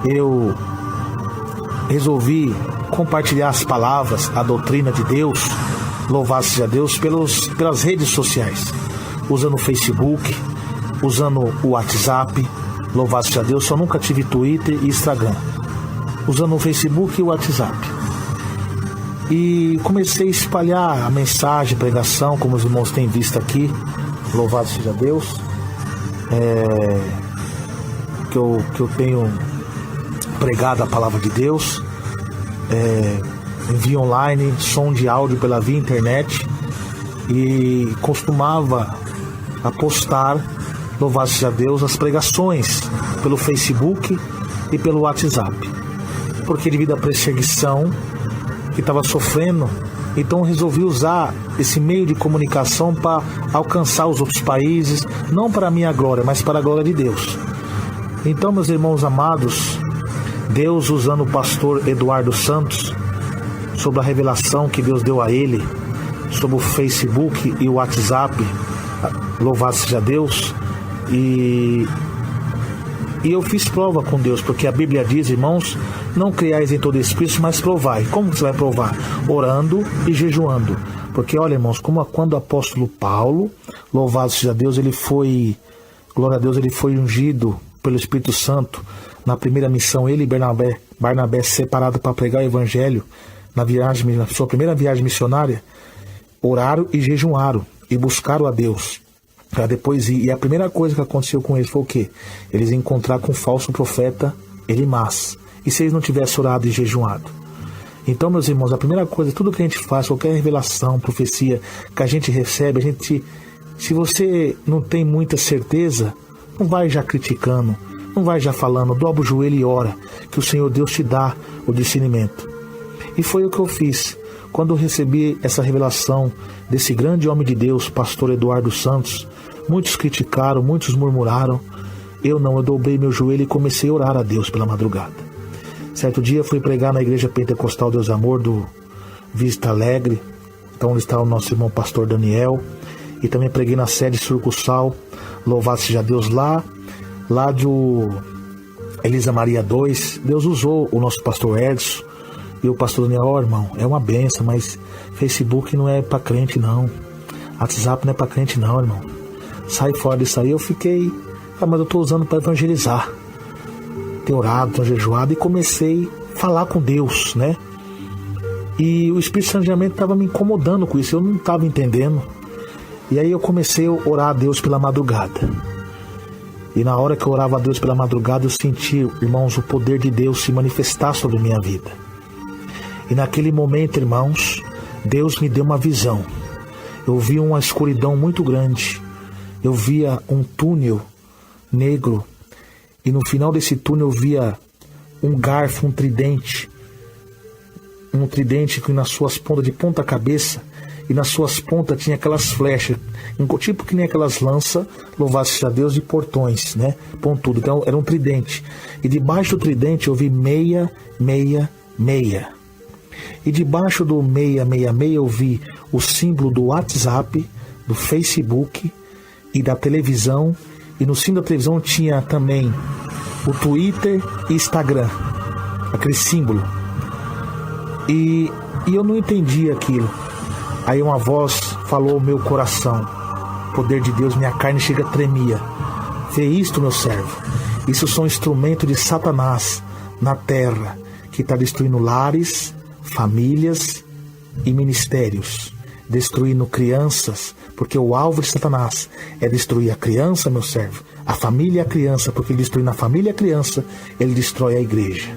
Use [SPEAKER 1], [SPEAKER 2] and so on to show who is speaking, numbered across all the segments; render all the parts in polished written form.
[SPEAKER 1] eu resolvi compartilhar as palavras, a doutrina de Deus, louvado seja Deus, pelas redes sociais, usando o Facebook, usando o WhatsApp, louvado seja Deus. Só nunca tive Twitter e Instagram, usando o Facebook e o WhatsApp. E comecei a espalhar a mensagem, pregação, como os irmãos têm visto aqui, louvado seja Deus, que eu tenho pregado a palavra de Deus, via online, som de áudio pela via internet, e costumava postar, louvado seja Deus, as pregações pelo Facebook e pelo WhatsApp, porque devido à perseguição que estava sofrendo, então resolvi usar esse meio de comunicação para alcançar os outros países, não para a minha glória, mas para a glória de Deus. Então, meus irmãos amados, Deus usando o pastor Eduardo Santos, sobre a revelação que Deus deu a ele, sobre o Facebook e o WhatsApp, louvado seja Deus, e eu fiz prova com Deus, porque a Bíblia diz, irmãos, não criais em todo espírito, mas provai. Como você vai provar? Orando e jejuando. Porque olha, irmãos, quando o apóstolo Paulo, louvado seja Deus, glória a Deus, ele foi ungido pelo Espírito Santo na primeira missão, ele e Barnabé separado para pregar o evangelho na sua primeira viagem missionária, oraram e jejuaram e buscaram a Deus para depois ir. E a primeira coisa que aconteceu com eles foi o quê? Eles encontraram com o falso profeta Elimas. E se eles não tivessem orado e jejuado? Então, meus irmãos, a primeira coisa, tudo que a gente faz, qualquer revelação, profecia que a gente recebe, se você não tem muita certeza, não vai já criticando, não vai já falando, dobra o joelho e ora, que o Senhor Deus te dá o discernimento. E foi o que eu fiz. Quando eu recebi essa revelação desse grande homem de Deus, pastor Eduardo Santos, muitos criticaram, muitos murmuraram. Eu dobrei meu joelho e comecei a orar a Deus pela madrugada. Certo dia fui pregar na igreja pentecostal Deus Amor do Vista Alegre, então onde está o nosso irmão pastor Daniel, e também preguei na sede Surcussal, louvado seja Deus, lá do Elisa Maria 2, Deus usou o nosso pastor Edson e o pastor Daniel. Irmão, é uma benção, mas Facebook não é para crente não, WhatsApp não é para crente não, irmão, sai fora disso aí. Eu fiquei, mas eu estou usando para evangelizar, ter orado, ter jejuado, e comecei a falar com Deus, né? E o Espírito Santo realmente estava me incomodando com isso, eu não estava entendendo. E aí eu comecei a orar a Deus pela madrugada. E na hora que eu orava a Deus pela madrugada, eu senti, irmãos, o poder de Deus se manifestar sobre a minha vida. E naquele momento, irmãos, Deus me deu uma visão. Eu vi uma escuridão muito grande. Eu via um túnel negro. E no final desse túnel eu via um garfo, um tridente que nas suas pontas, de ponta cabeça, e nas suas pontas tinha aquelas flechas, tipo que nem aquelas lanças, louvado seja Deus, de portões, né? Pontudo. Então era um tridente. E debaixo do tridente eu vi 666. E debaixo do 666 eu vi o símbolo do WhatsApp, do Facebook e da televisão. E no cimo da televisão tinha também o Twitter e Instagram, aquele símbolo. E eu não entendi aquilo. Aí uma voz falou ao meu coração, poder de Deus, minha carne chega a tremia. Vê isto, meu servo, isso são instrumentos de Satanás na terra, que está destruindo lares, famílias e ministérios, destruindo crianças, porque o alvo de Satanás é destruir a criança, meu servo, a família e a criança, porque ele destruindo a família e a criança, ele destrói a igreja.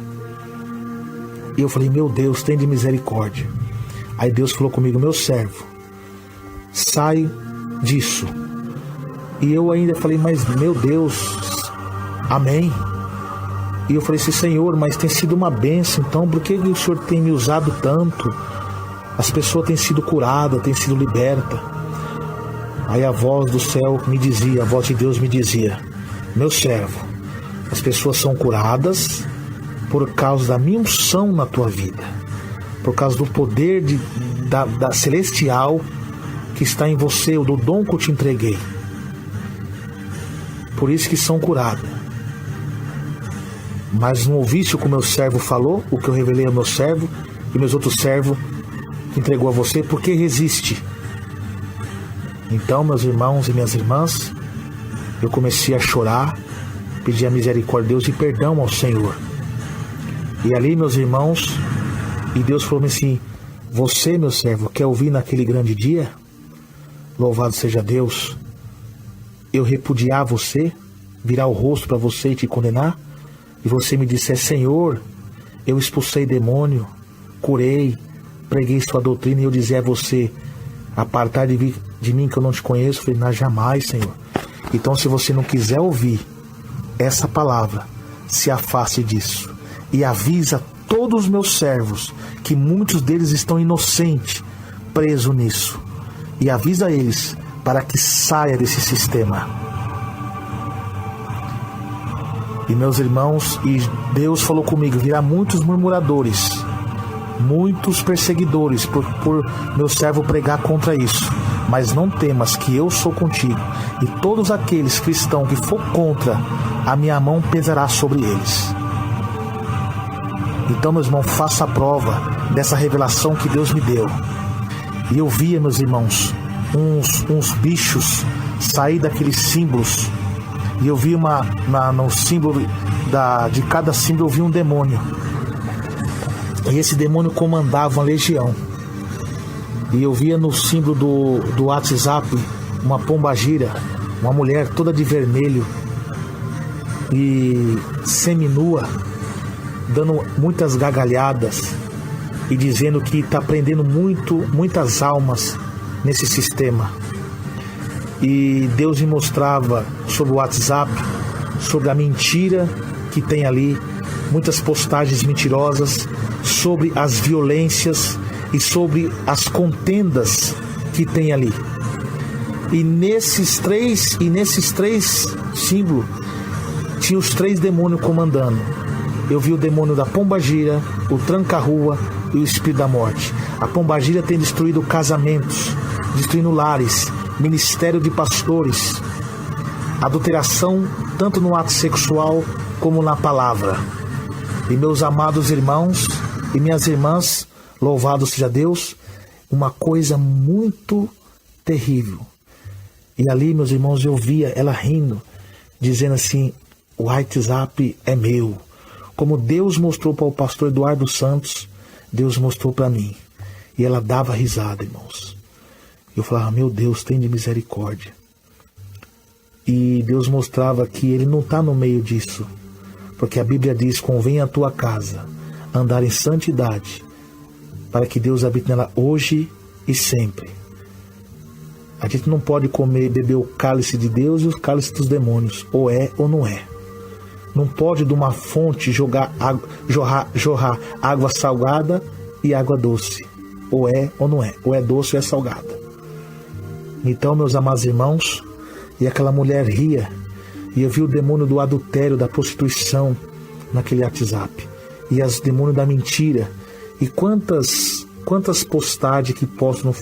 [SPEAKER 1] E eu falei, meu Deus, tem de misericórdia. Aí Deus falou comigo, meu servo, sai disso. E eu ainda falei, mas meu Deus, amém. E eu falei assim, Senhor, mas tem sido uma bênção, então por que o Senhor tem me usado tanto? As pessoas têm sido curadas, têm sido libertas. Aí a voz do céu me dizia, a voz de Deus me dizia, meu servo, as pessoas são curadas por causa da minha unção na tua vida, por causa do poder da celestial que está em você, do dom que eu te entreguei. Por isso que são curadas. mas não ouviste o que o meu servo falou, o que eu revelei ao meu servo e meus outros servos que entregou a você, por que resiste? Então, meus irmãos e minhas irmãs, eu comecei a chorar, pedir a misericórdia de Deus e perdão ao Senhor. E ali, meus irmãos, e Deus falou assim: você, meu servo, quer ouvir naquele grande dia? Louvado seja Deus. Eu repudiar você, virar o rosto para você e te condenar? E você me disser: Senhor, eu expulsei demônio, curei, preguei sua doutrina, e eu dizer a você: apartar de mim que eu não te conheço? Eu falei: não, jamais, Senhor. Então, se você não quiser ouvir essa palavra, se afaste disso e avisa todos os meus servos, que muitos deles estão inocentes, presos nisso, e avisa eles para que saia desse sistema. E meus irmãos, e Deus falou comigo: virá muitos murmuradores, muitos perseguidores por meu servo pregar contra isso, mas não temas, que eu sou contigo, e todos aqueles cristãos que for contra, a minha mão pesará sobre eles. Então, meus irmãos, faça a prova dessa revelação que Deus me deu. E eu via, meus irmãos, uns bichos sair daqueles símbolos. E eu vi no símbolo de cada símbolo, eu vi um demônio. E esse demônio comandava uma legião. E eu via no símbolo do WhatsApp uma pombagira, uma mulher toda de vermelho e seminua, dando muitas gargalhadas e dizendo que está prendendo muitas almas nesse sistema. E Deus me mostrava sobre o WhatsApp, sobre a mentira que tem ali, muitas postagens mentirosas, sobre as violências e sobre as contendas que tem ali. E nesses três símbolos tinha os 3 demônios comandando. Eu vi o demônio da pombagira, o tranca-rua e o espírito da morte. A pombagira tem destruído casamentos, destruindo lares, ministério de pastores, adulteração tanto no ato sexual como na palavra. E meus amados irmãos e minhas irmãs, louvado seja Deus, uma coisa muito terrível. E ali, meus irmãos, eu via ela rindo, dizendo assim: o WhatsApp é meu. Como Deus mostrou para o pastor Eduardo Santos, Deus mostrou para mim. E ela dava risada, irmãos. Eu falava: meu Deus, tem de misericórdia. E Deus mostrava que Ele não está no meio disso. Porque a Bíblia diz: convém a tua casa andar em santidade, para que Deus habite nela hoje e sempre. A gente não pode beber o cálice de Deus e o cálice dos demônios. Ou é ou não é. Não pode de uma fonte jorrar água salgada e água doce. Ou é ou não é. Ou é doce ou é salgada. Então, meus amados irmãos, e aquela mulher ria. E eu vi o demônio do adultério, da prostituição naquele WhatsApp. E os demônios da mentira. E quantas postagens que postam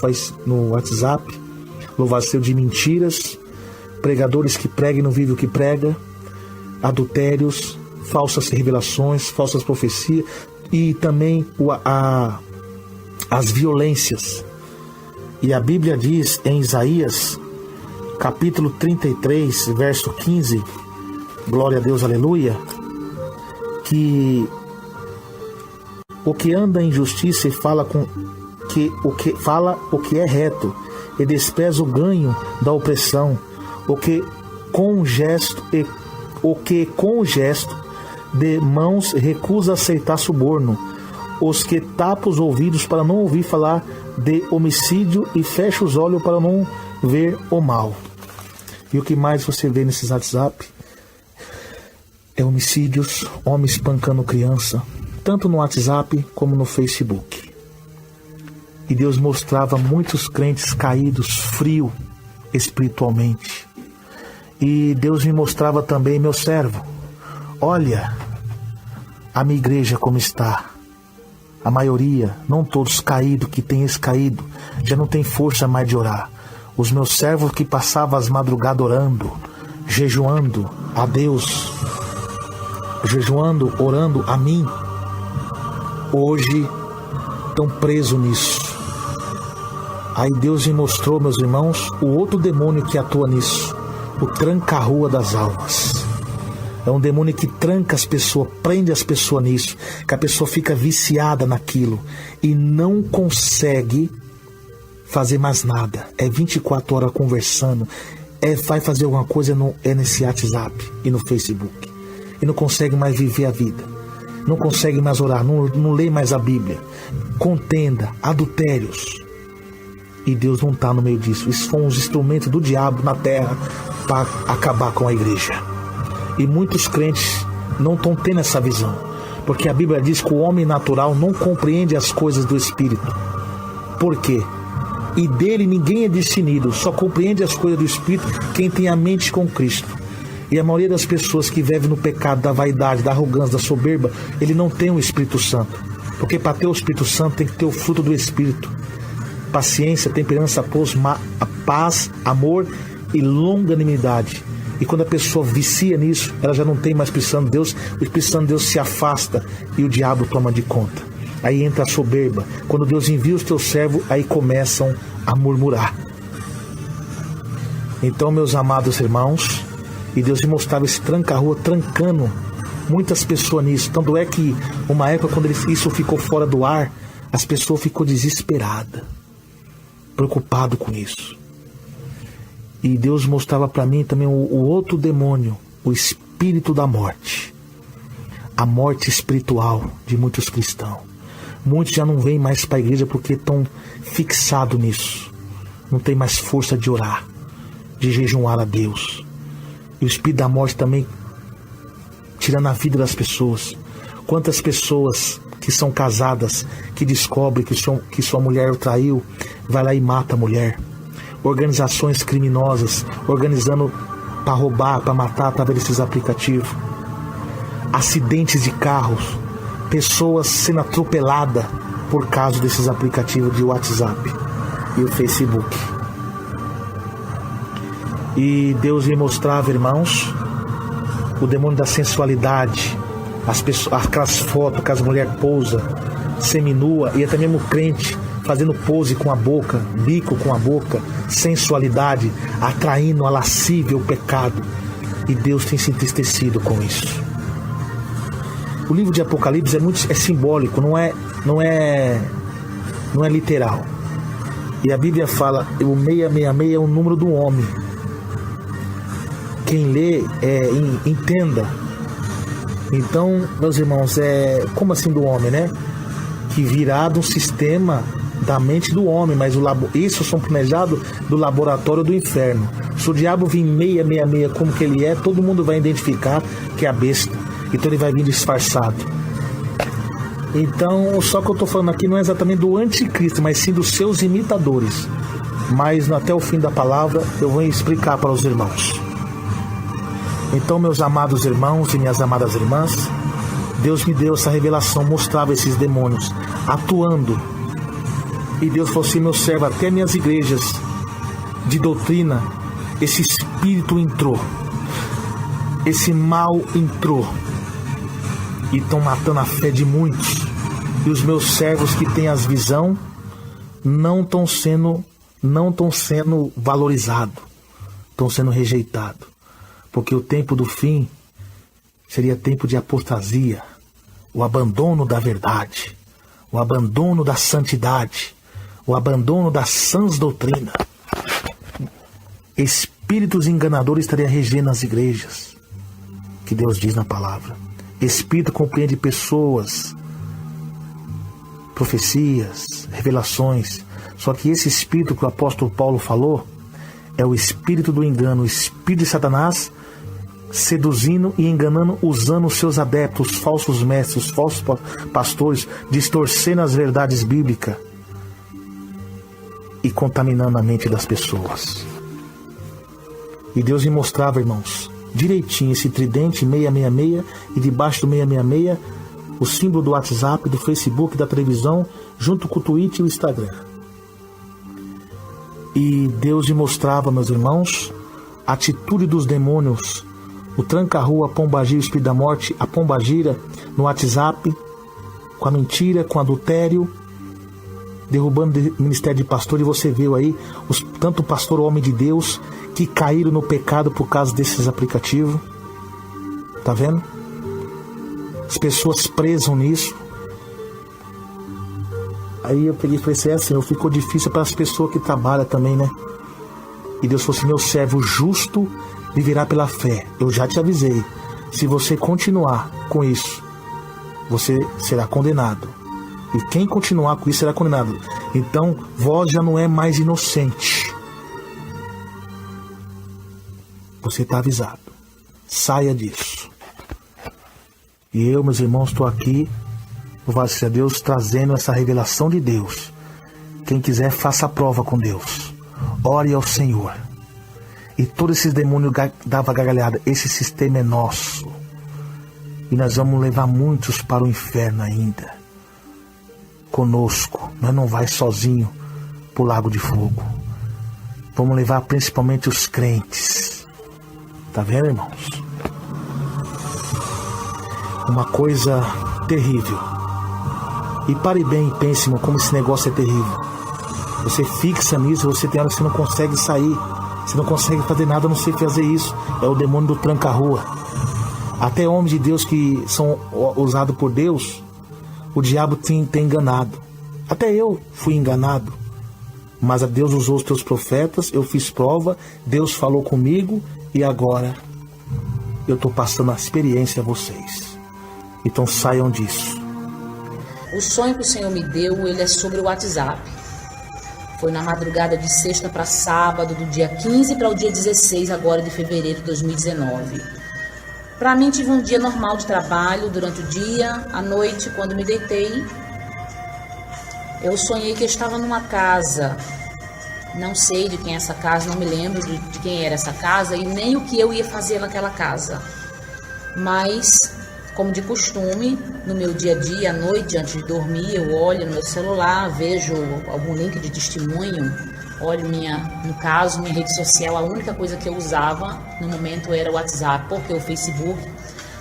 [SPEAKER 1] no WhatsApp, louvado seja, de mentiras, pregadores que pregam e não vivem o que prega, adultérios, falsas revelações, falsas profecias e também as violências. E a Bíblia diz em Isaías, capítulo 33, verso 15, glória a Deus, aleluia, que o que anda em justiça e fala o que é reto, e despreza o ganho da opressão, o que com gesto de mãos recusa aceitar suborno, os que tapam os ouvidos para não ouvir falar de homicídio e fecha os olhos para não ver o mal. E o que mais você vê nesses WhatsApp é homicídios, homens espancando criança, tanto no WhatsApp como no Facebook. E Deus mostrava muitos crentes caídos, frios espiritualmente. E Deus me mostrava também: meu servo, olha a minha igreja como está. A maioria, não todos, caído, que tem caído, já não tem força mais de orar. Os meus servos que passavam as madrugadas orando, jejuando a Deus, jejuando, orando a mim, hoje estão presos nisso. Aí Deus me mostrou, meus irmãos, o outro demônio que atua nisso, o tranca-rua das almas. É um demônio que tranca as pessoas, prende as pessoas nisso, que a pessoa fica viciada naquilo e não consegue fazer mais nada. É 24 horas conversando, vai fazer alguma coisa nesse WhatsApp e no Facebook. E não consegue mais viver a vida. Não consegue mais orar, não lê mais a Bíblia. Contenda, adultérios. E Deus não está no meio disso. Isso foram os instrumentos do diabo na terra para acabar com a igreja. E muitos crentes não estão tendo essa visão. Porque a Bíblia diz que o homem natural não compreende as coisas do Espírito. Por quê? E dele ninguém é discernido, só compreende as coisas do Espírito quem tem a mente com Cristo. E a maioria das pessoas que vivem no pecado da vaidade, da arrogância, da soberba, ele não tem o Espírito Santo. Porque para ter o Espírito Santo tem que ter o fruto do Espírito. Paciência, temperança, paz, amor e longanimidade. E quando a pessoa vicia nisso, ela já não tem mais Espírito Santo de Deus, o Espírito Santo de Deus se afasta e o diabo toma de conta. Aí entra a soberba. Quando Deus envia os teus servos, aí começam a murmurar. Então, meus amados irmãos, e Deus me mostrava esse tranca-rua trancando muitas pessoas nisso. Tanto é que uma época quando isso ficou fora do ar, as pessoas ficou desesperadas, preocupado com isso. E Deus mostrava para mim também o outro demônio, o espírito da morte. A morte espiritual de muitos cristãos. Muitos já não vêm mais para a igreja porque estão fixados nisso. Não tem mais força de orar, de jejuar a Deus. E o espírito da morte também tirando a vida das pessoas. Quantas pessoas que são casadas, que descobrem que sua mulher o traiu, vai lá e mata a mulher. Organizações criminosas organizando para roubar, para matar através desses aplicativos. Acidentes de carros, pessoas sendo atropeladas por causa desses aplicativos de WhatsApp e o Facebook. E Deus me mostrava, irmãos, o demônio da sensualidade, aquelas fotos que as mulheres pousam seminua, e até mesmo crente fazendo pose com a boca, bico com a boca, sensualidade, atraindo a lascívia, o pecado. E Deus tem se entristecido com isso. O livro de Apocalipse é simbólico, não é literal. E a Bíblia fala, o 666 é o número do homem. Quem lê, entenda. Então, meus irmãos, como assim do homem, né? Que virá de um sistema da mente do homem, mas isso são planejados do laboratório do inferno. Se o diabo vir 666 como que ele é, todo mundo vai identificar que é a besta. Então ele vai vir disfarçado. Então, só que eu estou falando aqui não é exatamente do anticristo, mas sim dos seus imitadores. Mas até o fim da palavra eu vou explicar para os irmãos. Então, meus amados irmãos e minhas amadas irmãs, Deus me deu essa revelação, mostrava esses demônios atuando. E Deus falou assim, meu servo, até minhas igrejas de doutrina, esse espírito entrou. Esse mal entrou. E estão matando a fé de muitos. E os meus servos que têm as visão não estão sendo valorizados. Estão sendo rejeitados. Porque o tempo do fim seria tempo de apostasia, o abandono da verdade, o abandono da santidade, o abandono das sãs doutrinas. Espíritos enganadores estariam regendo as igrejas, que Deus diz na palavra. Espírito compreende pessoas, profecias, revelações. Só que esse espírito que o apóstolo Paulo falou é o espírito do engano, o espírito de Satanás seduzindo e enganando, usando os seus adeptos, os falsos mestres, os falsos pastores, distorcendo as verdades bíblicas e contaminando a mente das pessoas. E Deus me mostrava, irmãos, direitinho esse tridente 666 e debaixo do 666 o símbolo do WhatsApp, do Facebook, da televisão, junto com o Twitter e o Instagram. E Deus me mostrava, meus irmãos, a atitude dos demônios o Tranca-Rua, a Pombagira, o Espírito da Morte, a Pombagira, no WhatsApp, com a mentira, com o adultério, derrubando o ministério de pastor. E você viu aí, tanto o pastor, o homem de Deus, que caíram no pecado por causa desses aplicativos. Tá vendo? As pessoas presam nisso. Aí eu peguei e falei assim, ficou difícil para as pessoas que trabalham também, né? E Deus falou assim, meu servo justo viverá pela fé. Eu já te avisei, se você continuar com isso, você será condenado. E quem continuar com isso será condenado. Então, vós já não é mais inocente. Você está avisado. Saia disso. E eu, meus irmãos, estou aqui, louvado seja Deus, trazendo essa revelação de Deus. Quem quiser, faça a prova com Deus. Ore ao Senhor. E todos esses demônios davam gargalhada. Esse sistema é nosso. E nós vamos levar muitos para o inferno ainda. Conosco. Nós não vai sozinho para o lago de fogo. Vamos levar principalmente os crentes. Tá vendo, irmãos? Uma coisa terrível. E pare bem e pense, irmão, como esse negócio é terrível. Você fixa nisso, você tem hora que você não consegue sair. Você não consegue fazer nada a não ser fazer isso. É o demônio do Tranca-Rua. Até homens de Deus que são usados por Deus, o diabo tem enganado. Até eu fui enganado. Mas a Deus usou os teus profetas, eu fiz prova, Deus falou comigo e agora eu estou passando a experiência a vocês. Então saiam disso.
[SPEAKER 2] O sonho que o Senhor me deu, ele é sobre o WhatsApp. Foi na madrugada de sexta para sábado, do dia 15 para o dia 16 agora de fevereiro de 2019. Para mim, tive um dia normal de trabalho durante o dia. À noite, quando me deitei, eu sonhei que eu estava numa casa. Não sei de quem é essa casa, não me lembro de quem era essa casa e nem o que eu ia fazer naquela casa. Mas, como de costume, no meu dia a dia, à noite, antes de dormir, eu olho no meu celular, vejo algum link de testemunho, olho no caso, minha rede social, a única coisa que eu usava no momento era o WhatsApp, porque o Facebook,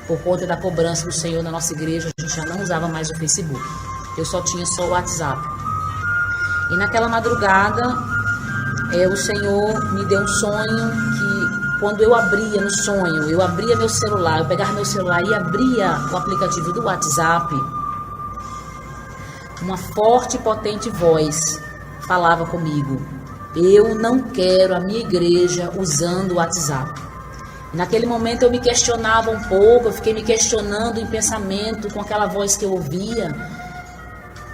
[SPEAKER 2] por conta da cobrança do Senhor na nossa igreja, a gente já não usava mais o Facebook. Eu só tinha o WhatsApp. E naquela madrugada, o Senhor me deu um sonho que, quando eu abria no sonho, eu abria meu celular, eu pegava meu celular e abria o aplicativo do WhatsApp, uma forte e potente voz falava comigo: eu não quero a minha igreja usando o WhatsApp. Naquele momento eu me questionava um pouco, eu fiquei me questionando em pensamento com aquela voz que eu ouvia.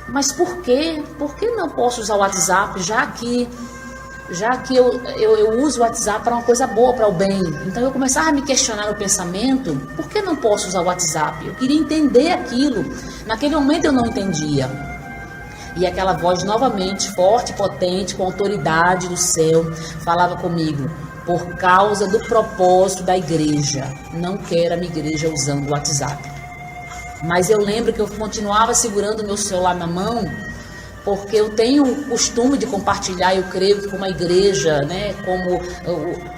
[SPEAKER 2] Mas por quê? Por que não posso usar o WhatsApp, já que eu uso o WhatsApp para uma coisa boa, para o bem? Então eu começava a me questionar no pensamento, por que não posso usar o WhatsApp? Eu queria entender aquilo. Naquele momento eu não entendia. E aquela voz novamente, forte, potente, com autoridade do céu, falava comigo: por causa do propósito da igreja, não quero a minha igreja usando o WhatsApp. Mas eu lembro que eu continuava segurando o meu celular na mão, porque eu tenho o costume de compartilhar. Eu creio que como a igreja, né, como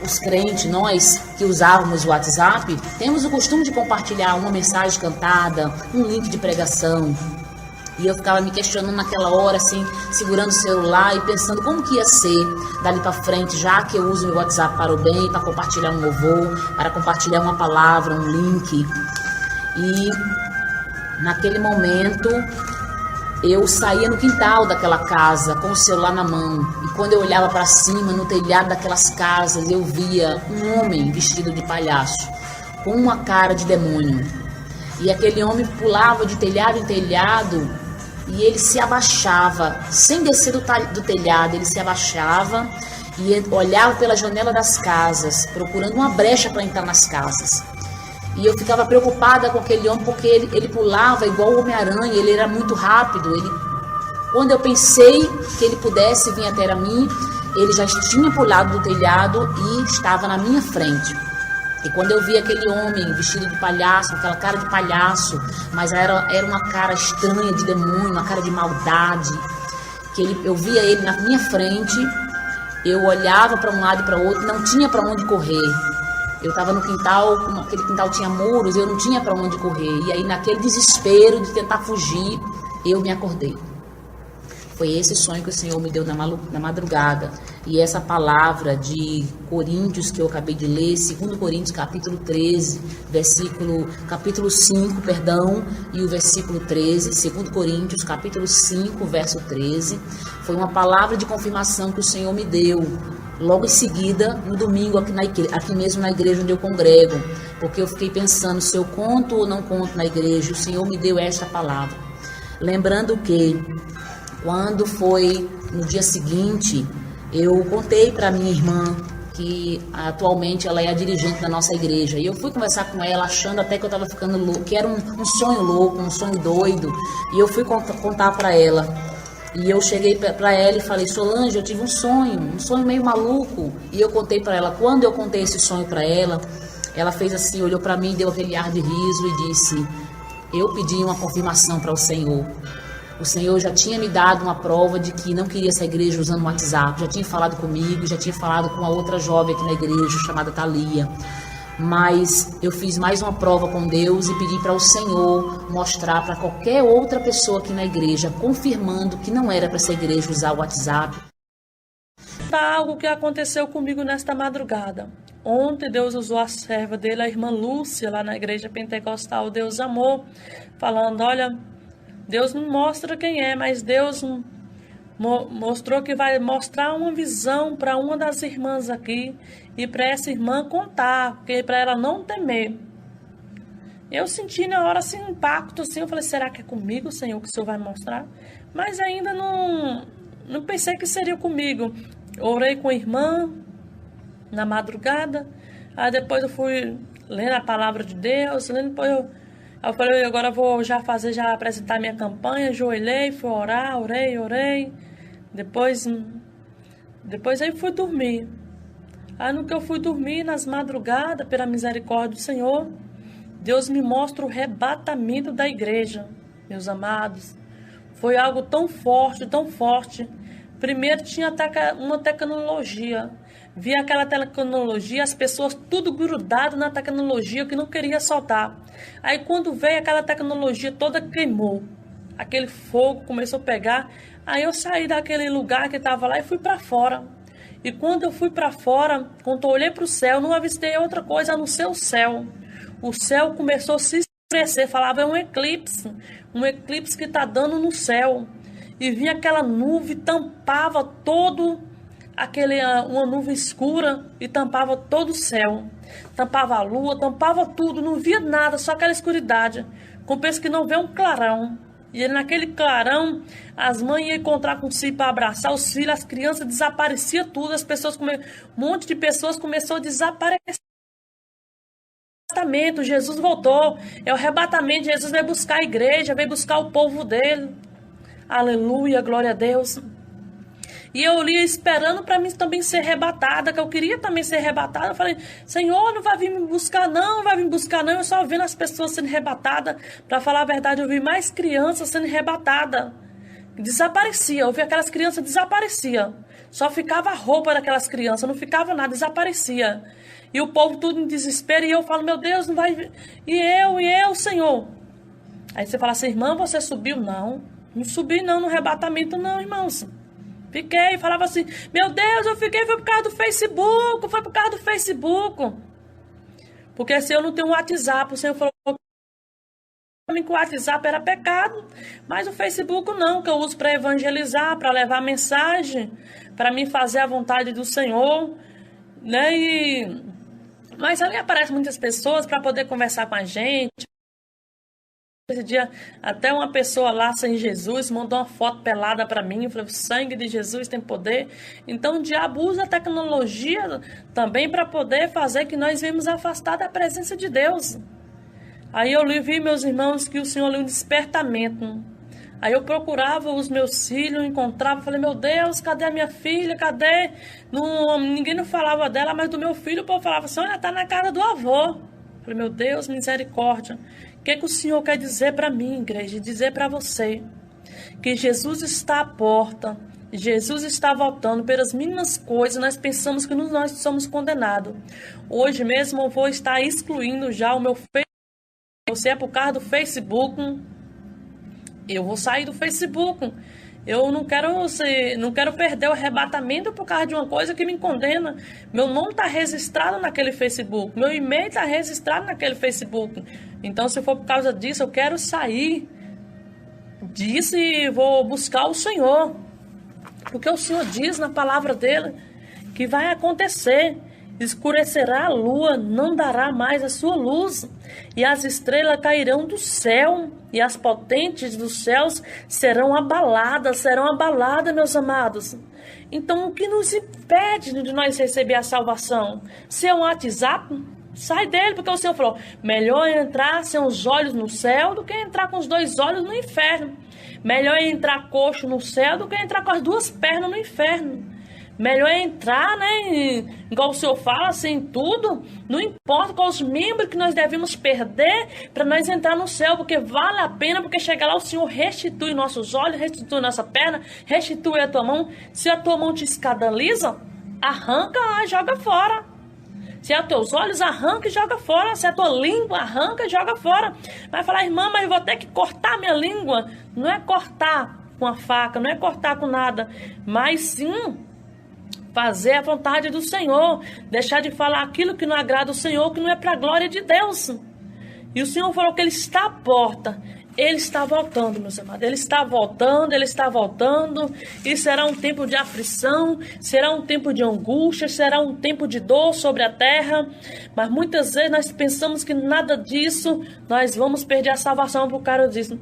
[SPEAKER 2] os crentes, nós que usávamos o WhatsApp, temos o costume de compartilhar uma mensagem cantada, um link de pregação. E eu ficava me questionando naquela hora, assim, segurando o celular e pensando como que ia ser dali para frente, já que eu uso meu WhatsApp para o bem, para compartilhar um louvor, para compartilhar uma palavra, um link. E naquele momento eu saía no quintal daquela casa com o celular na mão, e quando eu olhava para cima, no telhado daquelas casas, eu via um homem vestido de palhaço, com uma cara de demônio. E aquele homem pulava de telhado em telhado e ele se abaixava, sem descer do telhado, ele se abaixava e olhava pela janela das casas, procurando uma brecha para entrar nas casas. E eu ficava preocupada com aquele homem, porque ele pulava igual o Homem-Aranha, ele era muito rápido. Quando eu pensei que ele pudesse vir até mim, ele já tinha pulado do telhado e estava na minha frente. E quando eu vi aquele homem vestido de palhaço, aquela cara de palhaço, mas era uma cara estranha de demônio, uma cara de maldade, eu via ele na minha frente, eu olhava para um lado e para o outro, não tinha para onde correr. Eu estava no quintal, aquele quintal tinha muros, eu não tinha para onde correr. E aí, naquele desespero de tentar fugir, eu me acordei. Foi esse sonho que o Senhor me deu na madrugada. E essa palavra de Coríntios que eu acabei de ler, 2 Coríntios capítulo 13, capítulo 5, e o versículo 13, 2 Coríntios capítulo 5, verso 13, foi uma palavra de confirmação que o Senhor me deu. Logo em seguida, no domingo, aqui mesmo na igreja onde eu congrego, porque eu fiquei pensando se eu conto ou não conto na igreja, o Senhor me deu esta palavra. Lembrando que, quando foi no dia seguinte, eu contei para minha irmã, que atualmente ela é a dirigente da nossa igreja, e eu fui conversar com ela achando até que eu estava ficando louco, que era um sonho louco, um sonho doido, e eu fui contar para ela. E eu cheguei para ela e falei: Solange, eu tive um sonho meio maluco. E eu contei para ela. Quando eu contei esse sonho para ela, ela fez assim, olhou para mim, deu aquele ar de riso e disse: eu pedi uma confirmação para o Senhor. O Senhor já tinha me dado uma prova de que não queria essa igreja usando o WhatsApp. Já tinha falado comigo, já tinha falado com a outra jovem aqui na igreja, chamada Thalia. Mas eu fiz mais uma prova com Deus e pedi para o Senhor mostrar para qualquer outra pessoa aqui na igreja, confirmando que não era para essa igreja usar o WhatsApp.
[SPEAKER 3] Tá algo que aconteceu comigo nesta madrugada. Ontem Deus usou a serva dele, a irmã Lúcia, lá na igreja pentecostal. Deus amou, falando: olha, Deus não mostra quem é, mas Deus mostrou que vai mostrar uma visão para uma das irmãs aqui e para essa irmã contar, porque para ela não temer. Eu senti na hora assim um impacto, assim, eu falei: será que é comigo, Senhor, que o Senhor vai mostrar? Mas ainda não pensei que seria comigo. Orei com a irmã na madrugada, aí depois eu fui lendo a palavra de Deus, depois eu falei: agora eu vou já apresentar minha campanha. Ajoelhei, fui orar, orei. Depois aí fui dormir. Aí no que eu fui dormir, nas madrugadas, pela misericórdia do Senhor, Deus me mostra o arrebatamento da igreja, meus amados. Foi algo tão forte, tão forte. Primeiro tinha uma tecnologia. Vi aquela tecnologia, as pessoas tudo grudado na tecnologia que não queria soltar. Aí quando veio aquela tecnologia toda queimou. Aquele fogo começou a pegar. Aí eu saí daquele lugar que estava lá e fui para fora. E quando eu fui para fora, quando eu olhei para o céu, não avistei outra coisa a não ser o céu. O céu começou a se escurecer, falava: é um eclipse que está dando no céu. E vinha aquela nuvem, tampava todo uma nuvem escura e tampava todo o céu. Tampava a lua, tampava tudo, não via nada, só aquela escuridade. Como pensa que não vê um clarão. E naquele clarão, as mães iam encontrar com si para abraçar os filhos, as crianças, desaparecia tudo, um monte de pessoas começou a desaparecer. Jesus voltou, é o arrebatamento. Jesus veio buscar a igreja, veio buscar o povo dele. Aleluia, glória a Deus. E eu li esperando para mim também ser arrebatada, que eu queria também ser arrebatada. Eu falei: Senhor, não vai vir me buscar não, Eu só vendo as pessoas sendo arrebatadas. Para falar a verdade, eu vi mais crianças sendo arrebatadas. Desaparecia, eu vi aquelas crianças desaparecia. Só ficava a roupa daquelas crianças, não ficava nada, desaparecia. E o povo tudo em desespero, e eu falo: meu Deus, não vai vir. E eu, Senhor. Aí você fala assim: irmã, você subiu? Não subi não no arrebatamento não, irmãos. Fiquei, falava assim: meu Deus, foi por causa do Facebook. Porque se eu não tenho um WhatsApp, o Senhor falou para mim que o WhatsApp era pecado, mas o Facebook não, que eu uso para evangelizar, para levar mensagem, para mim fazer a vontade do Senhor, né? Mas ali aparecem muitas pessoas para poder conversar com a gente. Esse dia, até uma pessoa lá sem Jesus mandou uma foto pelada para mim. Eu falei: o sangue de Jesus tem poder. Então o diabo usa a tecnologia também para poder fazer que nós venhamos afastar da presença de Deus. Aí eu vi, meus irmãos, que o Senhor deu um despertamento. Aí eu procurava os meus filhos, encontrava, falei: meu Deus, cadê a minha filha? Cadê? Ninguém não falava dela, mas do meu filho o povo falava assim: olha, tá na casa do avô. Eu falei: meu Deus, misericórdia. O que o Senhor quer dizer para mim, igreja? Dizer para você que Jesus está à porta Jesus está voltando pelas mínimas coisas, nós pensamos que nós somos condenados. Hoje mesmo eu vou estar excluindo já o meu Facebook. Se é por causa do Facebook, eu vou sair do Facebook. Eu não quero perder o arrebatamento por causa de uma coisa que me condena. Meu nome está registrado naquele Facebook. Meu e-mail está registrado naquele Facebook. Então, se for por causa disso, eu quero sair disso e vou buscar o Senhor. Porque o Senhor diz na palavra dele que vai acontecer. Escurecerá a lua, não dará mais a sua luz, e as estrelas cairão do céu, e as potentes dos céus serão abaladas, meus amados. Então, o que nos impede de nós receber a salvação? Se é um WhatsApp, sai dele, porque o Senhor falou, melhor entrar sem os olhos no céu do que entrar com os 2 olhos no inferno. Melhor entrar coxo no céu do que entrar com as 2 pernas no inferno. Melhor é entrar, né? Igual o Senhor fala, assim, tudo. Não importa quais os membros que nós devemos perder para nós entrar no céu, porque vale a pena, porque chegar lá o Senhor restitui nossos olhos, restitui nossa perna, restitui a tua mão. Se a tua mão te escandaliza, arranca e joga fora. Se é os teus olhos, arranca e joga fora. Se é a tua língua, arranca e joga fora. Vai falar, irmã, mas eu vou ter que cortar minha língua. Não é cortar com a faca, não é cortar com nada, mas sim fazer a vontade do Senhor, deixar de falar aquilo que não agrada o Senhor, que não é para a glória de Deus. E o Senhor falou que Ele está à porta, Ele está voltando, meus amados, Ele está voltando, e será um tempo de aflição, será um tempo de angústia, será um tempo de dor sobre a terra, mas muitas vezes nós pensamos que nada disso, nós vamos perder a salvação por causa disso.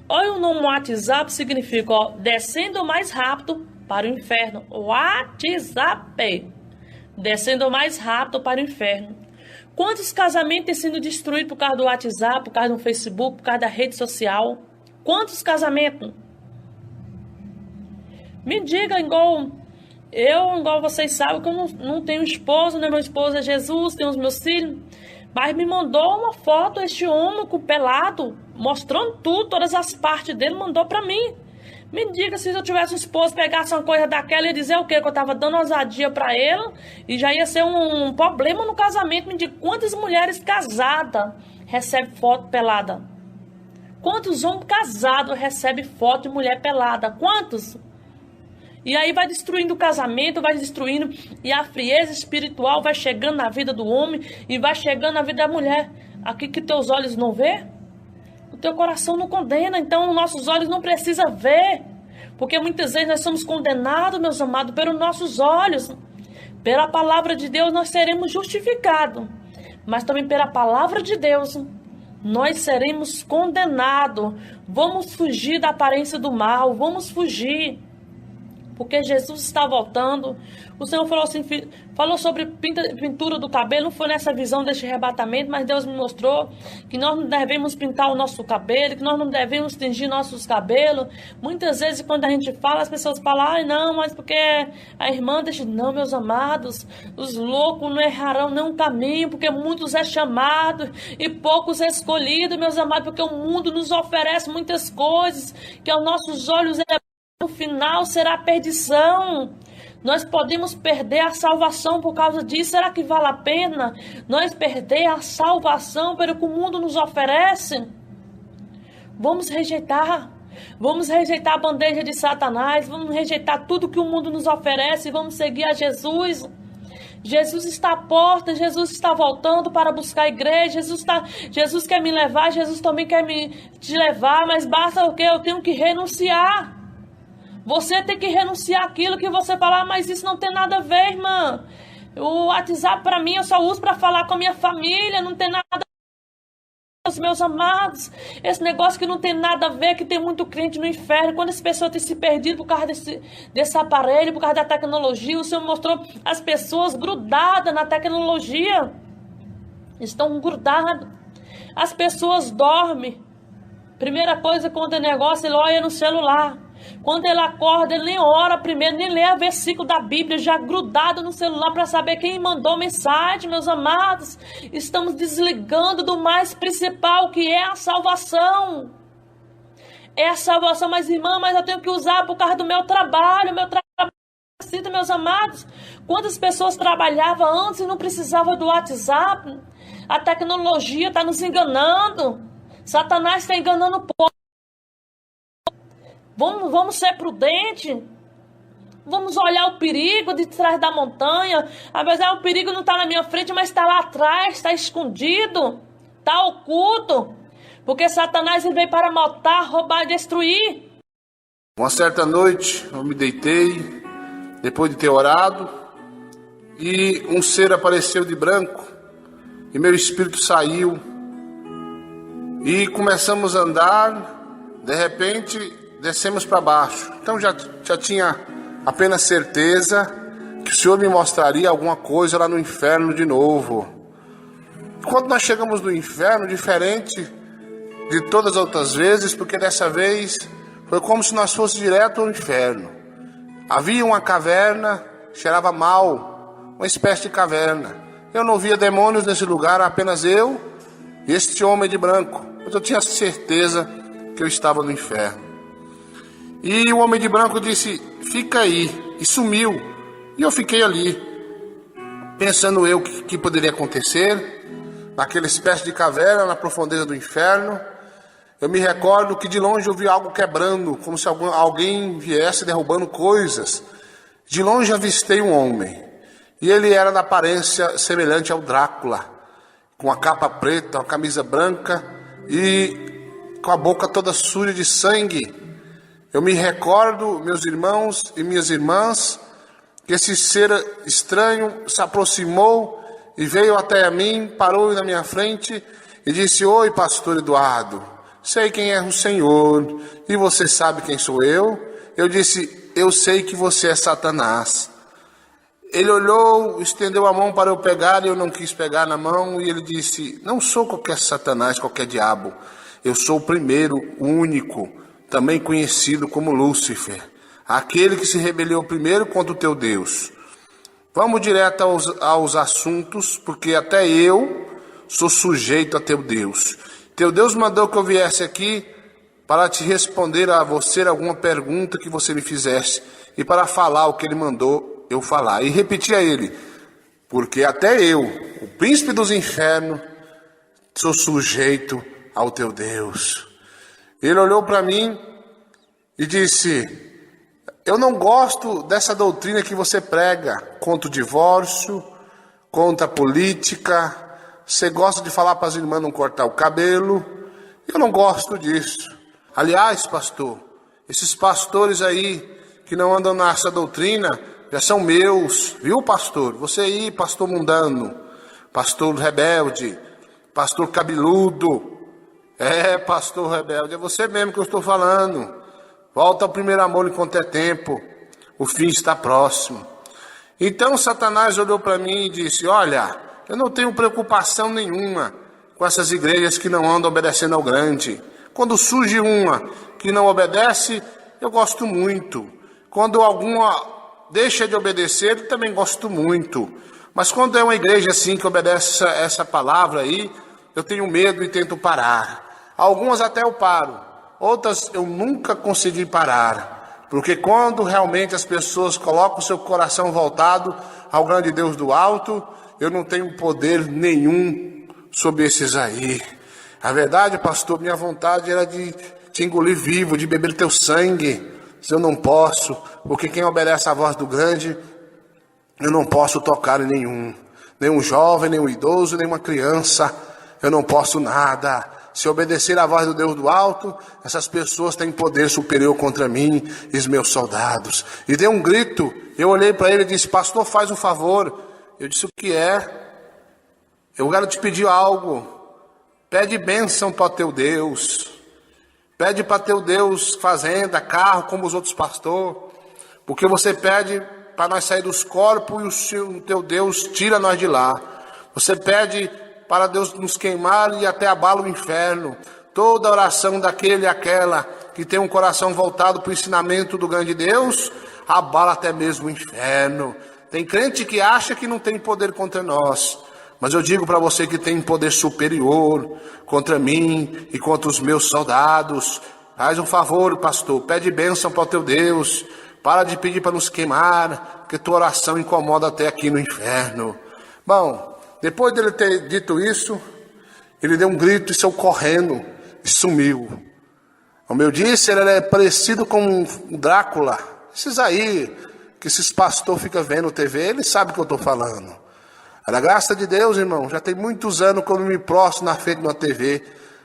[SPEAKER 3] Olha o nome WhatsApp, significa, ó, descendo mais rápido para o inferno. WhatsApp. Descendo mais rápido para o inferno. Quantos casamentos têm sido destruídos por causa do WhatsApp, por causa do Facebook, por causa da rede social? Quantos casamentos? Me diga, igual vocês sabem que eu não tenho esposo, né? Meu esposo é Jesus, tenho os meus filhos. Mas me mandou uma foto, este homem com pelado, mostrando tudo, todas as partes dele, mandou para mim. Me diga, se eu tivesse um esposo, pegasse uma coisa daquela, ia dizer o quê? Que eu estava dando ousadia para ele e já ia ser um problema no casamento. Me diga, quantas mulheres casadas recebem foto pelada? Quantos homens casados recebem foto de mulher pelada? Quantos? E aí vai destruindo o casamento, vai destruindo, e a frieza espiritual vai chegando na vida do homem e vai chegando na vida da mulher. Aqui que teus olhos não vê, o teu coração não condena, então os nossos olhos não precisam ver, porque muitas vezes nós somos condenados, meus amados, pelos nossos olhos. Pela palavra de Deus nós seremos justificados, mas também pela palavra de Deus nós seremos condenados. Vamos fugir da aparência do mal, vamos fugir, porque Jesus está voltando. O Senhor falou assim, falou sobre pintura do cabelo, não foi nessa visão deste arrebatamento, mas Deus me mostrou que nós não devemos pintar o nosso cabelo, que nós não devemos tingir nossos cabelos. Muitas vezes quando a gente fala, as pessoas falam, ai não, mas porque a irmã deixa... Não, meus amados, os loucos não errarão nenhum caminho, porque muitos é chamado e poucos é escolhido, meus amados, porque o mundo nos oferece muitas coisas, que aos nossos olhos no final será perdição. Nós podemos perder a salvação por causa disso. Será que vale a pena nós perder a salvação pelo que o mundo nos oferece? Vamos rejeitar a bandeja de Satanás, vamos rejeitar tudo que o mundo nos oferece e vamos seguir a Jesus. Jesus está à porta, Jesus está voltando para buscar a igreja, Jesus quer me levar, Jesus também quer te levar, mas basta o quê? Eu tenho que renunciar. Você tem que renunciar aquilo que você fala, mas isso não tem nada a ver, irmã. O WhatsApp para mim eu só uso para falar com a minha família, não tem nada a ver, meus amados. Esse negócio que não tem nada a ver, que tem muito crente no inferno. Quando as pessoas têm se perdido por causa desse aparelho, por causa da tecnologia, o Senhor mostrou as pessoas grudadas na tecnologia. Estão grudadas. As pessoas dormem. Primeira coisa, quando é negócio, ele olha no celular. Quando ele acorda, ele nem ora primeiro, nem lê o versículo da Bíblia, já grudado no celular para saber quem mandou mensagem, meus amados. Estamos desligando do mais principal, que é a salvação. é a salvação. Mas, irmã, mas eu tenho que usar por causa do meu trabalho. Meu trabalho necessita, meus amados. Quantas pessoas trabalhavam antes e não precisavam do WhatsApp? A tecnologia está nos enganando. Satanás está enganando o povo. Vamos ser prudentes. Vamos olhar o perigo de trás da montanha. Apesar o perigo não está na minha frente, mas está lá atrás, está escondido, está oculto. Porque Satanás ele veio para matar, roubar e destruir.
[SPEAKER 4] Uma certa noite eu me deitei, depois de ter orado, e um ser apareceu de branco, e meu espírito saiu, e começamos a andar. De repente descemos para baixo. Então já tinha apenas certeza que o Senhor me mostraria alguma coisa lá no inferno de novo. Quando nós chegamos no inferno, diferente de todas as outras vezes, porque dessa vez foi como se nós fôssemos direto ao inferno. Havia uma caverna, cheirava mal, uma espécie de caverna. Eu não via demônios nesse lugar, apenas eu e este homem de branco. Mas eu tinha certeza que eu estava no inferno. E o homem de branco disse: fica aí, e sumiu. E eu fiquei ali, pensando eu o que poderia acontecer naquela espécie de caverna, na profundeza do inferno. Eu me recordo que de longe eu vi algo quebrando, como se alguém viesse derrubando coisas. De longe avistei um homem, e ele era da aparência semelhante ao Drácula, com a capa preta, uma camisa branca e com a boca toda suja de sangue. Eu me recordo, meus irmãos e minhas irmãs, que esse ser estranho se aproximou e veio até a mim, parou na minha frente e disse: oi, pastor Eduardo, sei quem é o Senhor, e você sabe quem sou eu? Eu disse: eu sei que você é Satanás. Ele olhou, estendeu a mão para eu pegar, e eu não quis pegar na mão, e ele disse: não sou qualquer Satanás, qualquer diabo, eu sou o primeiro, o único, também conhecido como Lúcifer, aquele que se rebelou primeiro contra o teu Deus. Vamos direto aos assuntos, porque até eu sou sujeito a teu Deus. Teu Deus mandou que eu viesse aqui para te responder a você alguma pergunta que você me fizesse e para falar o que ele mandou eu falar. E repetir a ele: porque até eu, o príncipe dos infernos, sou sujeito ao teu Deus. Ele olhou para mim e disse: eu não gosto dessa doutrina que você prega contra o divórcio, contra a política. Você gosta de falar para as irmãs não cortar o cabelo. Eu não gosto disso. Aliás, pastor, esses pastores aí que não andam nessa doutrina já são meus, viu, pastor? Você aí, pastor mundano, pastor rebelde, pastor cabeludo. É, pastor rebelde, é você mesmo que eu estou falando. Volta ao primeiro amor enquanto é tempo, o fim está próximo. Então Satanás olhou para mim e disse: olha, eu não tenho preocupação nenhuma com essas igrejas que não andam obedecendo ao grande. Quando surge uma que não obedece, eu gosto muito. Quando alguma deixa de obedecer, eu também gosto muito. Mas quando é uma igreja assim que obedece essa palavra aí, eu tenho medo e tento parar. Algumas até eu paro, outras eu nunca consegui parar. Porque quando realmente as pessoas colocam o seu coração voltado ao grande Deus do alto, eu não tenho poder nenhum sobre esses aí. A verdade, pastor, minha vontade era de te engolir vivo, de beber teu sangue. Mas eu não posso, porque quem obedece à voz do grande, eu não posso tocar em nenhum. Nem um jovem, nem um idoso, nem uma criança. Eu não posso nada. Se obedecer à voz do Deus do alto, essas pessoas têm poder superior contra mim e os meus soldados. E dei um grito. Eu olhei para ele e disse: pastor, faz um favor. Eu disse: o que é? Eu quero te pedir algo. Pede bênção para o teu Deus. Pede para teu Deus fazenda, carro, como os outros pastores. Porque você pede para nós sair dos corpos e o teu Deus tira nós de lá. Você pede para Deus nos queimar e até abala o inferno. Toda oração daquele e aquela que tem um coração voltado para o ensinamento do grande Deus, abala até mesmo o inferno. Tem crente que acha que não tem poder contra nós, mas eu digo para você que tem poder superior contra mim e contra os meus soldados. Faz um favor, pastor, pede bênção para o teu Deus. Para de pedir para nos queimar, porque tua oração incomoda até aqui no inferno. Bom, depois dele ter dito isso, ele deu um grito e saiu correndo e sumiu. Como eu disse, ele é parecido com um Drácula. Esses aí, que esses pastores ficam vendo TV, eles sabem o que eu estou falando. Pela graça de Deus, irmão, já tem muitos anos que eu não me prostro na frente de uma TV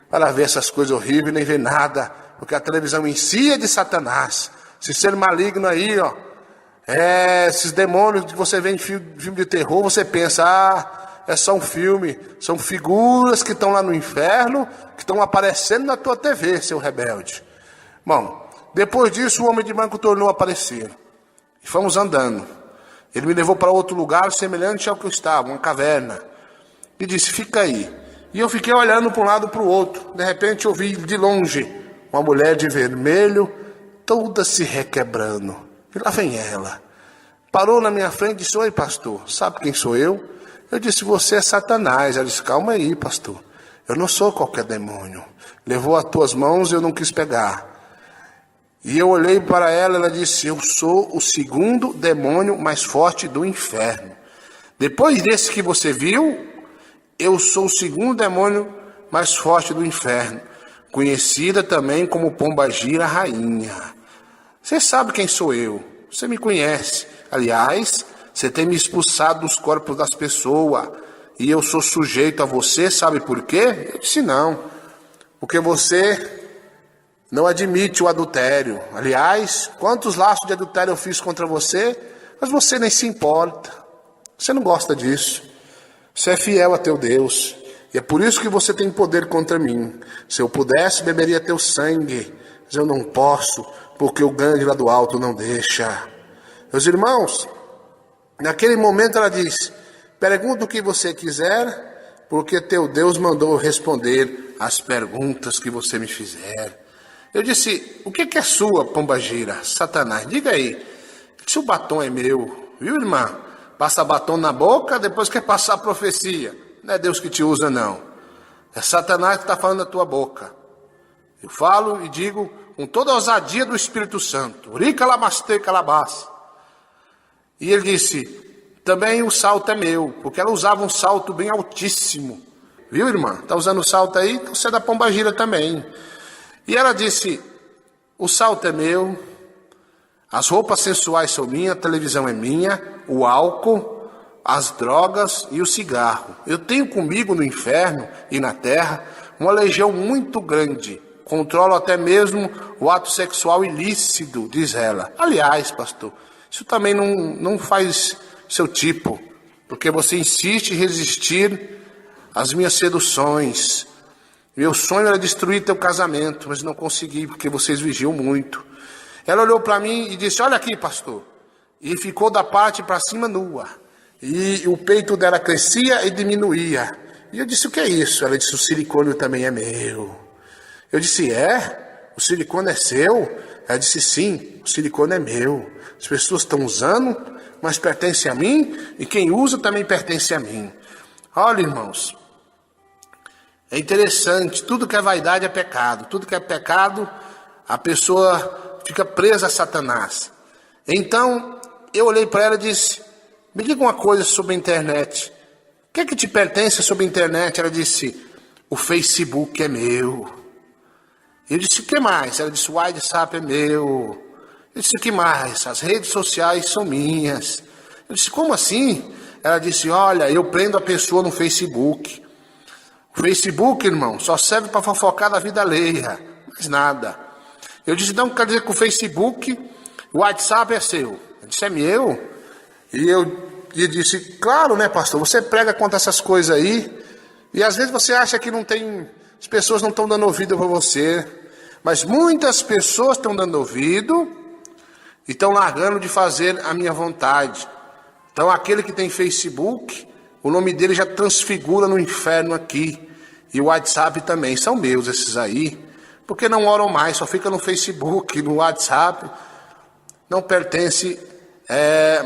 [SPEAKER 4] para ver essas coisas horríveis, nem ver nada, porque a televisão em si é de Satanás. Esse ser maligno aí, ó, esses demônios que você vê em filme de terror, você pensa, é só um filme, são figuras que estão lá no inferno, que estão aparecendo na tua TV, seu rebelde. Bom, depois disso o homem de branco tornou a aparecer, e fomos andando. Ele me levou para outro lugar semelhante ao que eu estava, uma caverna, e disse, fica aí. E eu fiquei olhando para um lado e para o outro. De repente eu vi de longe uma mulher de vermelho, toda se requebrando. E lá vem ela. Parou na minha frente e disse, oi pastor, sabe quem sou eu? Eu disse, você é Satanás. Ela disse, calma aí pastor, eu não sou qualquer demônio. Levou as tuas mãos e eu não quis pegar. E eu olhei para ela, ela disse, eu sou o segundo demônio mais forte do inferno. Depois desse que você viu, eu sou o segundo demônio mais forte do inferno, conhecida também como Pombagira Rainha. Você sabe quem sou eu, você me conhece. Aliás, você tem me expulsado dos corpos das pessoas, e eu sou sujeito a você, sabe por quê? Eu disse não, porque você não admite o adultério. Aliás, quantos laços de adultério eu fiz contra você, mas você nem se importa, você não gosta disso. Você é fiel a teu Deus, e é por isso que você tem poder contra mim. Se eu pudesse, beberia teu sangue, mas eu não posso, porque o gangue lá do alto não deixa. Meus irmãos, naquele momento ela disse, pergunta o que você quiser, porque teu Deus mandou responder as perguntas que você me fizer. Eu disse, o que é sua, Pombagira? Satanás, diga aí, se o batom é meu, viu irmã? Passa batom na boca, depois quer passar a profecia. Não é Deus que te usa, não. É Satanás que está falando na tua boca. Eu falo e digo com toda a ousadia do Espírito Santo. Rica lamastei calabás. E ele disse, também o salto é meu, porque ela usava um salto bem altíssimo. Viu, irmã? Está usando o salto aí? Então você é da Pombagira também. E ela disse, o salto é meu, as roupas sensuais são minhas, a televisão é minha, o álcool, as drogas e o cigarro. Eu tenho comigo no inferno e na terra uma legião muito grande. Controlo até mesmo o ato sexual ilícito, diz ela. Aliás, pastor, isso também não faz seu tipo, porque você insiste em resistir às minhas seduções. Meu sonho era destruir teu casamento, mas não consegui, porque vocês vigiam muito. Ela olhou para mim e disse, olha aqui, pastor. E ficou da parte para cima nua. E o peito dela crescia e diminuía. E eu disse, o que é isso? Ela disse, o silicone também é meu. Eu disse, o silicone é seu? Ela disse, sim, o silicone é meu. As pessoas estão usando, mas pertence a mim, e quem usa também pertence a mim. Olha, irmãos, é interessante, tudo que é vaidade é pecado. Tudo que é pecado, a pessoa fica presa a Satanás. Então, eu olhei para ela e disse, me diga uma coisa sobre a internet. O que é que te pertence sobre a internet? Ela disse, o Facebook é meu. Eu disse, o que mais? Ela disse, o WhatsApp é meu. Eu disse, o que mais? As redes sociais são minhas. Eu disse, como assim? Ela disse, olha, eu prendo a pessoa no Facebook. O Facebook, irmão, só serve para fofocar da vida alheia, mais nada. Eu disse, não quer dizer que o Facebook, o WhatsApp é seu. Eu disse, é meu. E disse, claro, né, pastor, você prega contra essas coisas aí, e às vezes você acha que não tem, as pessoas não estão dando ouvido para você, mas muitas pessoas estão dando ouvido e estão largando de fazer a minha vontade. Então aquele que tem Facebook, o nome dele já transfigura no inferno aqui. E o WhatsApp também, são meus esses aí. Porque não oram mais, só fica no Facebook, no WhatsApp. Não pertence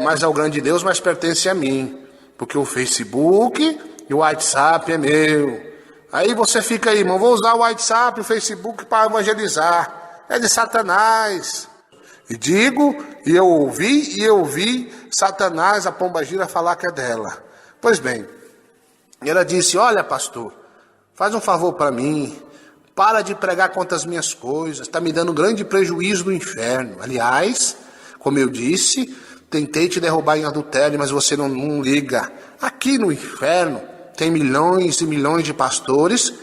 [SPEAKER 4] mais ao grande Deus, mas pertence a mim. Porque o Facebook e o WhatsApp é meu. Aí você fica aí, irmão, vou usar o WhatsApp e o Facebook para evangelizar. é de Satanás. E digo, e eu ouvi Satanás, a pombagira, falar que é dela. Pois bem, ela disse, olha pastor, faz um favor para mim, para de pregar contra as minhas coisas, está me dando grande prejuízo no inferno. Aliás, como eu disse, tentei te derrubar em adultério, mas você não liga. Aqui no inferno tem milhões e milhões de pastores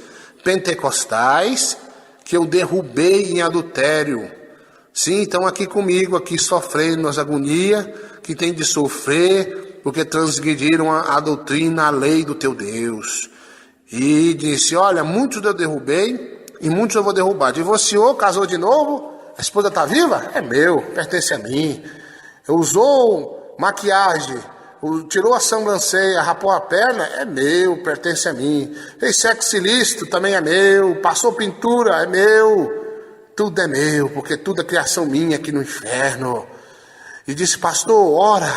[SPEAKER 4] pentecostais que eu derrubei em adultério. Sim, estão aqui comigo, aqui sofrendo as agonias que tem de sofrer, porque transgrediram a doutrina, a lei do teu Deus. E disse, olha, muitos eu derrubei e muitos eu vou derrubar. Divorciou, casou de novo, a esposa está viva? É meu, pertence a mim. Usou maquiagem, tirou a sobrancelha, rapou a perna, é meu, pertence a mim. Fez sexo ilícito, também é meu. Passou pintura, é meu. Tudo é meu, porque tudo é criação minha aqui no inferno. E disse, pastor, ora,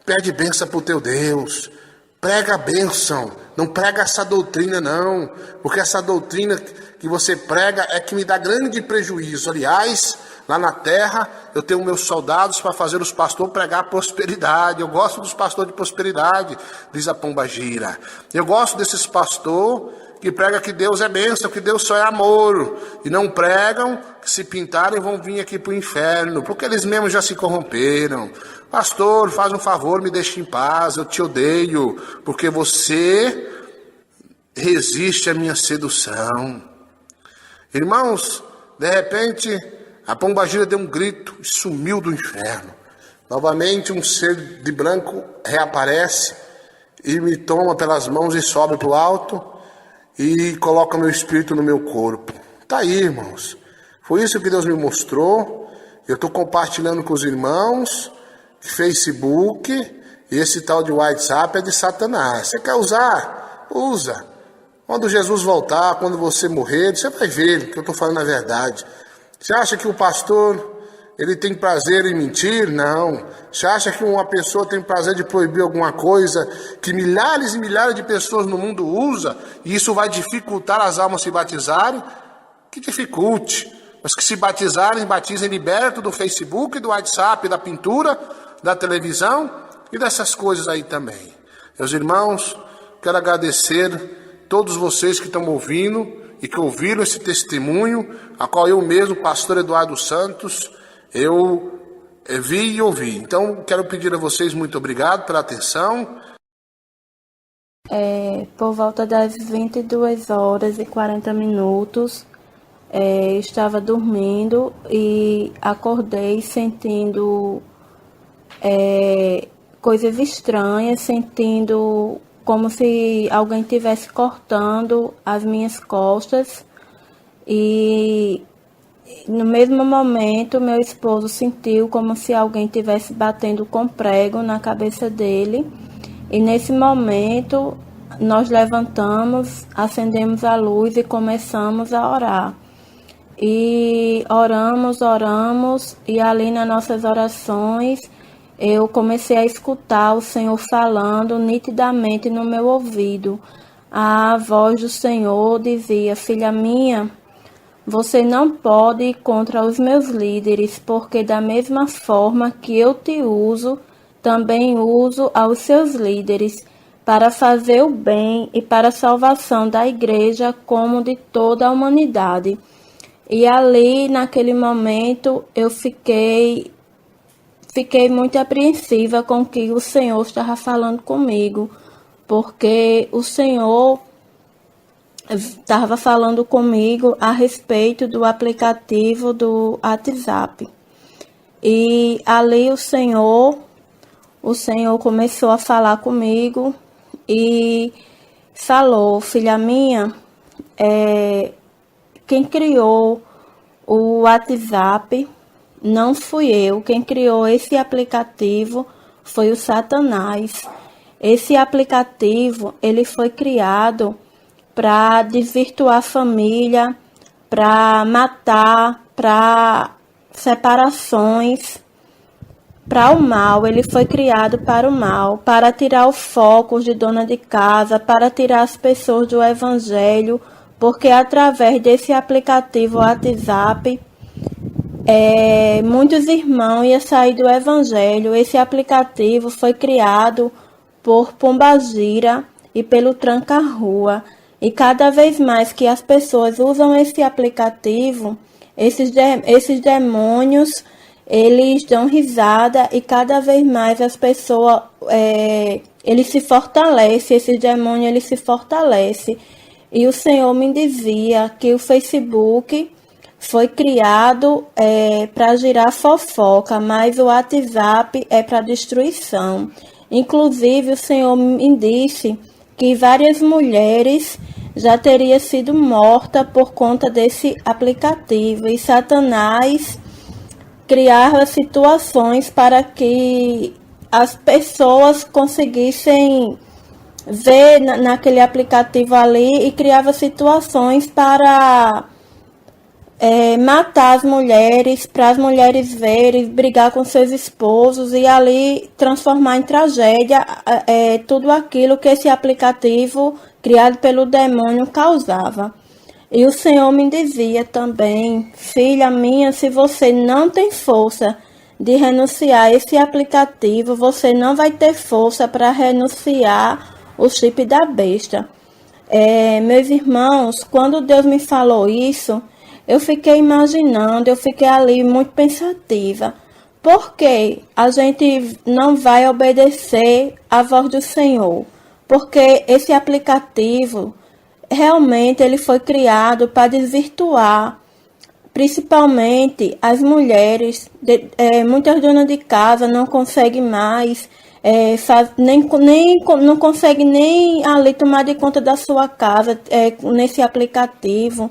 [SPEAKER 4] pede bênção para o teu Deus. Prega a bênção, não prega essa doutrina não. Porque essa doutrina que você prega é que me dá grande prejuízo. Aliás, lá na terra, eu tenho meus soldados para fazer os pastores pregar prosperidade. Eu gosto dos pastores de prosperidade, diz a pombagira. Eu gosto desses pastores que pregam que Deus é bênção, que Deus só é amor. E não pregam que se pintarem vão vir aqui para o inferno, porque eles mesmos já se corromperam. Pastor, faz um favor, me deixe em paz, eu te odeio, porque você resiste à minha sedução. Irmãos, de repente, a pombagira deu um grito e sumiu do inferno. Novamente um ser de branco reaparece e me toma pelas mãos e sobe para o alto e coloca meu espírito no meu corpo. Tá aí, irmãos. Foi isso que Deus me mostrou. Eu estou compartilhando com os irmãos. Facebook e esse tal de WhatsApp é de Satanás. Você quer usar? Usa. Quando Jesus voltar, quando você morrer, você vai ver que eu estou falando a verdade. Você acha que o pastor ele tem prazer em mentir? Não. Você acha que uma pessoa tem prazer de proibir alguma coisa que milhares e milhares de pessoas no mundo usam e isso vai dificultar as almas se batizarem? Que dificulte. Mas que se batizarem, batizem liberto do Facebook, do WhatsApp, da pintura, da televisão e dessas coisas aí também. Meus irmãos, quero agradecer todos vocês que estão ouvindo e que ouviram esse testemunho, a qual eu mesmo, pastor Eduardo Santos, eu vi e ouvi. Então, quero pedir a vocês muito obrigado pela atenção.
[SPEAKER 5] Por volta das 22h40, estava dormindo e acordei sentindo coisas estranhas, sentindo como se alguém estivesse cortando as minhas costas. E no mesmo momento, meu esposo sentiu como se alguém estivesse batendo com prego na cabeça dele. E nesse momento, nós levantamos, acendemos a luz e começamos a orar. E oramos, e ali nas nossas orações, eu comecei a escutar o Senhor falando nitidamente no meu ouvido. A voz do Senhor dizia, filha minha, você não pode ir contra os meus líderes, porque da mesma forma que eu te uso, também uso aos seus líderes, para fazer o bem e para a salvação da igreja como de toda a humanidade. E ali, naquele momento, eu fiquei muito apreensiva com o que o Senhor estava falando comigo, porque o Senhor estava falando comigo a respeito do aplicativo do WhatsApp. E ali o Senhor começou a falar comigo e falou, filha minha, quem criou o WhatsApp não fui eu. Quem criou esse aplicativo foi o Satanás. Esse aplicativo, ele foi criado para desvirtuar a família, para matar, para separações, para o mal. Ele foi criado para o mal, para tirar o foco de dona de casa, para tirar as pessoas do evangelho, porque através desse aplicativo WhatsApp, muitos irmãos iam sair do Evangelho. Esse aplicativo foi criado por Pombagira e pelo Tranca-Rua. E cada vez mais que as pessoas usam esse aplicativo, esses demônios, eles dão risada e cada vez mais as pessoas, eles se fortalecem, esses demônios eles se fortalecem. E o Senhor me dizia que o Facebook foi criado para girar fofoca, mas o WhatsApp é para destruição. Inclusive, o Senhor me disse que várias mulheres já teriam sido mortas por conta desse aplicativo. E Satanás criava situações para que as pessoas conseguissem ver naquele aplicativo ali e criava situações para matar as mulheres, para as mulheres verem, brigar com seus esposos e ali transformar em tragédia tudo aquilo que esse aplicativo criado pelo demônio causava. E o Senhor me dizia também: filha minha, se você não tem força de renunciar a esse aplicativo, você não vai ter força para renunciar o chip da besta. Meus irmãos, quando Deus me falou isso, eu fiquei imaginando, eu fiquei ali muito pensativa. Por que a gente não vai obedecer à voz do Senhor? Porque esse aplicativo, realmente, ele foi criado para desvirtuar, principalmente as mulheres. Muitas donas de casa não conseguem mais, não conseguem nem ali tomar de conta da sua casa nesse aplicativo.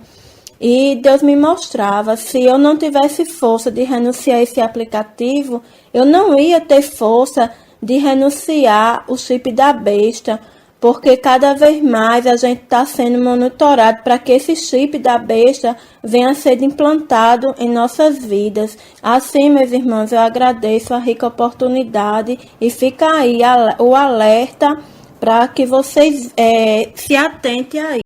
[SPEAKER 5] E Deus me mostrava, se eu não tivesse força de renunciar a esse aplicativo, eu não ia ter força de renunciar o chip da besta, porque cada vez mais a gente está sendo monitorado para que esse chip da besta venha a ser implantado em nossas vidas. Assim, meus irmãos, eu agradeço a rica oportunidade e fica aí o alerta para que vocês se atentem aí.